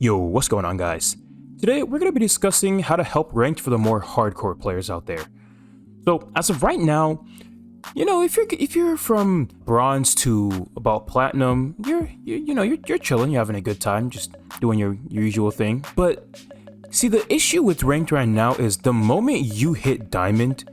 Yo, what's going on, guys? Today we're going to be discussing how to help ranked for the more hardcore players out there. So, as of right now, if you're from bronze to about platinum, you're chilling, you're having a good time, just doing your usual thing. But see, the issue with ranked right now is the moment you hit diamond,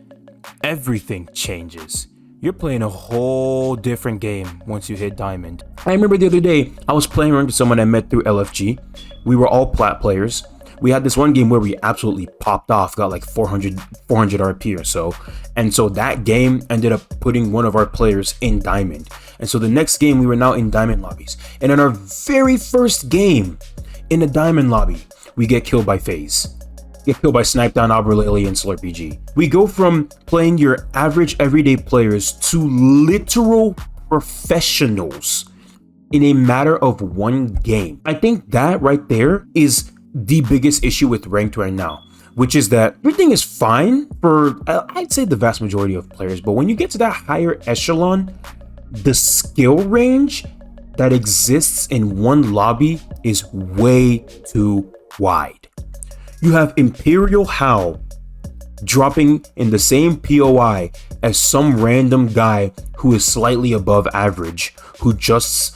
everything changes. You're playing a whole different game once you hit diamond. I remember the other day, I was playing ranked with someone I met through LFG. We were all plat players. We had this one game where we absolutely popped off, got like 400 RP or so. And so that game ended up putting one of our players in diamond. And so the next game, we were now in diamond lobbies. And in our very first game in the diamond lobby, we get killed by FaZe. Get killed by Snipedown, Abralili, and SlurpEG. We go from playing your average everyday players to literal professionals in a matter of one game. I think that right there is the biggest issue with ranked right now, which is that everything is fine for, I'd say, the vast majority of players, but when you get to that higher echelon, the skill range that exists in one lobby is way too wide. You have Imperial Hal dropping in the same POI as some random guy who is slightly above average, who just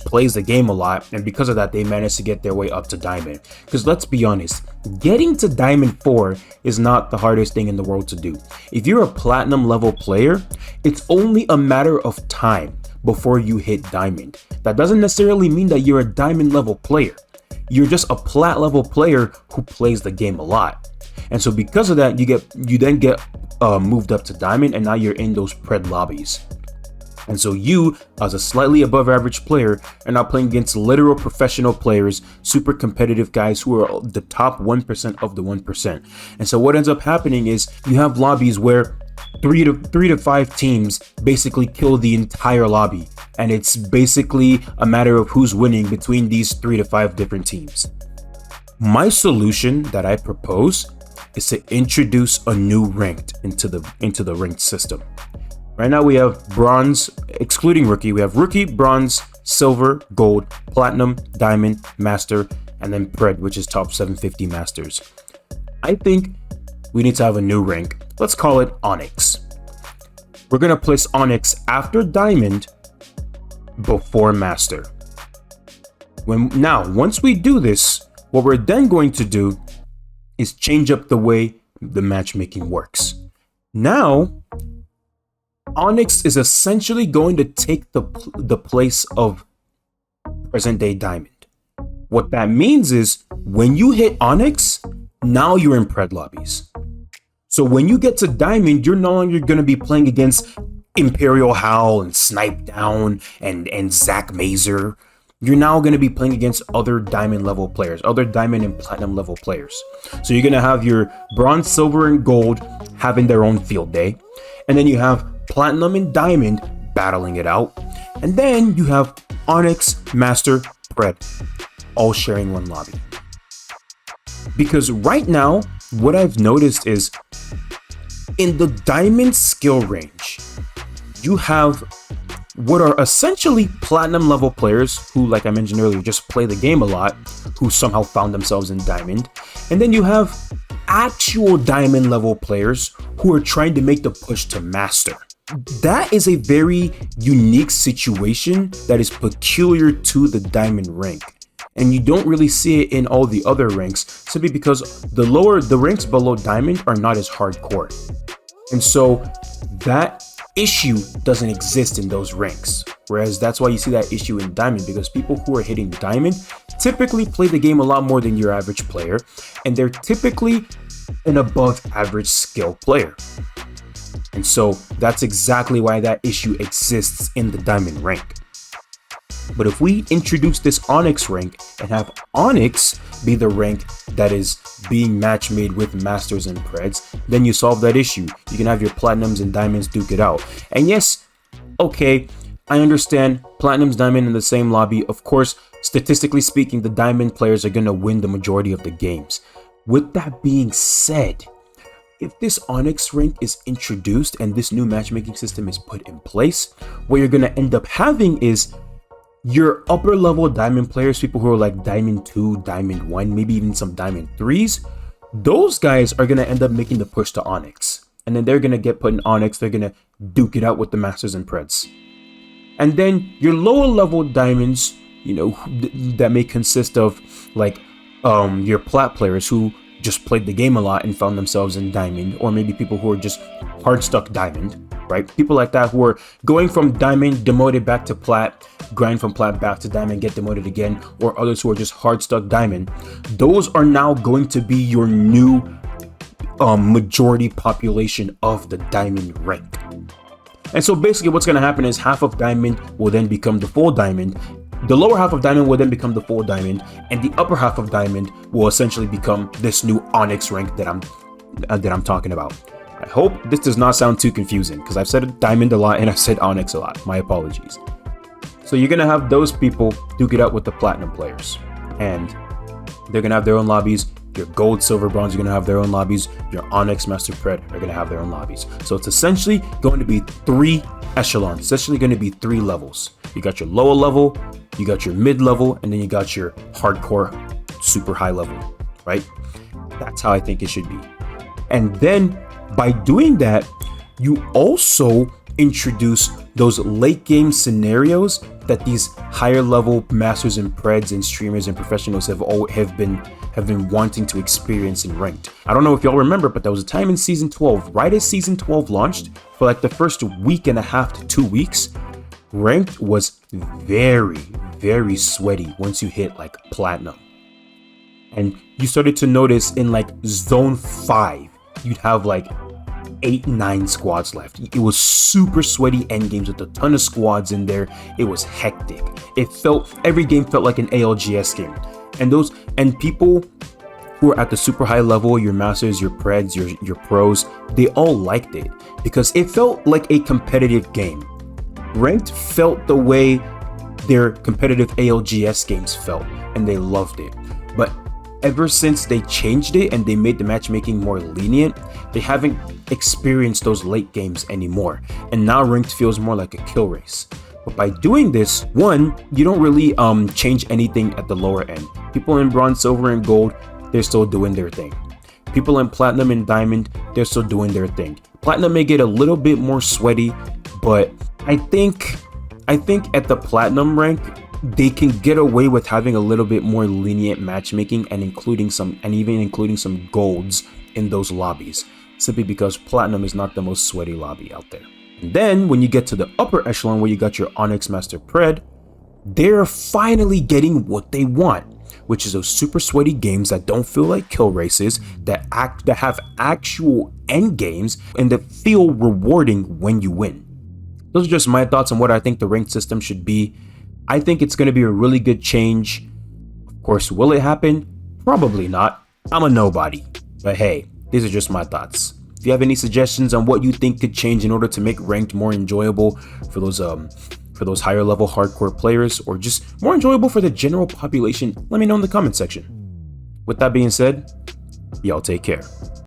plays the game a lot, and because of that they managed to get their way up to diamond. Because let's be honest, getting to diamond 4 is not the hardest thing in the world to do. If you're a platinum level player, it's only a matter of time before you hit diamond. That doesn't necessarily mean that you're a diamond level player. You're just a plat level player who plays the game a lot. And so because of that, you then get moved up to diamond, and now you're in those pred lobbies. And so you, as a slightly above average player, are now playing against literal professional players, super competitive guys who are the top 1% of the 1%. And so what ends up happening is you have lobbies where three to five teams basically kill the entire lobby, and it's basically a matter of who's winning between these 3 to 5 different teams. My solution that I propose is to introduce a new ranked into the ranked system. Right now we have bronze, excluding rookie, we have rookie, bronze, silver, gold, platinum, diamond, master, and then pred, which is top 750 masters. I think we need to have a new rank. Let's call it Onyx. We're gonna place Onyx after diamond, before master. Once we do this, what we're then going to do is change up the way the matchmaking works. Now, Onyx is essentially going to take the place of present day diamond. What that means is when you hit Onyx, now you're in pred lobbies. So when you get to diamond, you're no longer going to be playing against Imperial Hal and Snipedown and Zach Mazer. You're now going to be playing against other diamond level players, other diamond and platinum level players. So you're going to have your bronze, silver, and gold having their own field day. And then you have platinum and diamond battling it out. And then you have Onyx, master, pred, all sharing one lobby. Because right now, what I've noticed is in the diamond skill range, you have what are essentially platinum level players who, like I mentioned earlier, just play the game a lot, who somehow found themselves in diamond. And then you have actual diamond level players who are trying to make the push to master. That is a very unique situation that is peculiar to the diamond rank. And you don't really see it in all the other ranks, simply because the ranks below diamond are not as hardcore. And so that issue doesn't exist in those ranks. Whereas that's why you see that issue in diamond, because people who are hitting diamond typically play the game a lot more than your average player, and they're typically an above average skill player. And so that's exactly why that issue exists in the diamond rank. But if we introduce this Onyx rank and have Onyx be the rank that is being match made with masters and preds, then you solve that issue. You can have your platinums and diamonds duke it out. And yes, okay, I understand platinums, diamond in the same lobby. Of course, statistically speaking, the diamond players are going to win the majority of the games. With that being said, if this Onyx rank is introduced and this new matchmaking system is put in place, what you're going to end up having is Your upper level diamond players, people who are like diamond 2, diamond 1, maybe even some diamond 3s, those guys are going to end up making the push to Onyx. And then they're going to get put in Onyx. They're going to duke it out with the Masters and Preds. And then your lower level diamonds, that may consist of like your plat players who just played the game a lot and found themselves in diamond, or maybe people who are just hard stuck diamond, right? People like that who are going from diamond, demoted back to plat, grind from plat back to diamond, get demoted again, or others who are just hard stuck diamond. Those are now going to be your new majority population of the diamond rank. And so basically what's going to happen is half of diamond will then become the full diamond. The lower half of diamond will then become the full diamond, and the upper half of diamond will essentially become this new Onyx rank that I'm talking about. I hope this does not sound too confusing, because I've said diamond a lot and I've said Onyx a lot. My apologies. So you're going to have those people duke it out with the platinum players, and they're going to have their own lobbies. Your gold, silver, bronze are going to have their own lobbies. Your Onyx, Master, Pred are going to have their own lobbies. So it's essentially going to be 3 echelons. It's essentially going to be 3 levels. You got your lower level, you got your mid level, and then you got your hardcore, super high level, right? That's how I think it should be. And then by doing that, you also introduce those late game scenarios that these higher level masters and preds and streamers and professionals have been wanting to experience in ranked. I don't know if y'all remember, but there was a time in season 12, right as season 12 launched, for like the first week and a half to 2 weeks, ranked was very, very sweaty once you hit like platinum. And you started to notice in like zone 5, you'd have like 8-9 squads left. It was super sweaty end games with a ton of squads in there. It was hectic. Every game felt like an ALGS game. And people who are at the super high level, your masters, your preds, your pros, they all liked it because it felt like a competitive game. Ranked felt the way their competitive ALGS games felt, and they loved it. But ever since they changed it and they made the matchmaking more lenient, they haven't experienced those late games anymore. And now ranked feels more like a kill race. But by doing this, one, you don't really change anything at the lower end. People in bronze, silver, and gold, they're still doing their thing. People in platinum and diamond, they're still doing their thing. Platinum may get a little bit more sweaty, but I think at the platinum rank, they can get away with having a little bit more lenient matchmaking and even including some golds in those lobbies, simply because platinum is not the most sweaty lobby out there. And then when you get to the upper echelon where you got your Onyx, Master, Pred, they're finally getting what they want, which is those super sweaty games that don't feel like kill races, that have actual end games and that feel rewarding when you win. Those are just my thoughts on what I think the ranked system should be. I think it's going to be a really good change. Of course, will it happen? Probably not. I'm a nobody. But hey, these are just my thoughts. If you have any suggestions on what you think could change in order to make ranked more enjoyable for those higher level hardcore players, or just more enjoyable for the general population, let me know in the comment section. With that being said, y'all take care.